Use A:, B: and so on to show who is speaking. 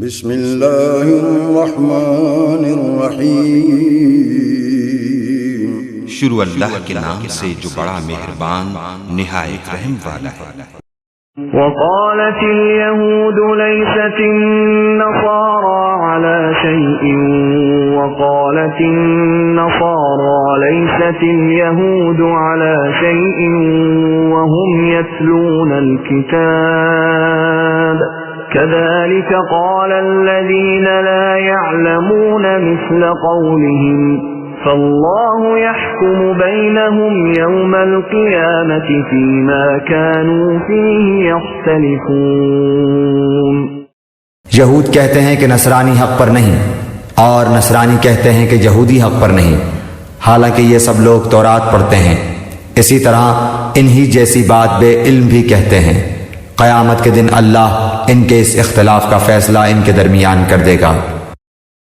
A: بسم اللہ الرحمن الرحیم۔
B: شروع اللہ کے نام سے جو بڑا مہربان نہایت رحم والا ہے۔
C: وقالت اليهود ليست النصارى على شيء وقالت النصارى ليست اليهود على شيء وهم يتلون الكتاب كذلك قال الذين لا يعلمون مثل قولهم فالله يحكم بينهم يوم القيامة فيما كانوا فيه يختلفون۔
D: یہود کہتے ہیں کہ نصرانی حق پر نہیں، اور نصرانی کہتے ہیں کہ یہودی حق پر نہیں، حالانکہ یہ سب لوگ تورات پڑھتے ہیں۔ اسی طرح انہی جیسی بات بے علم بھی کہتے ہیں۔ قیامت کے دن اللہ ان کے اس اختلاف کا فیصلہ ان کے درمیان کر دے گا۔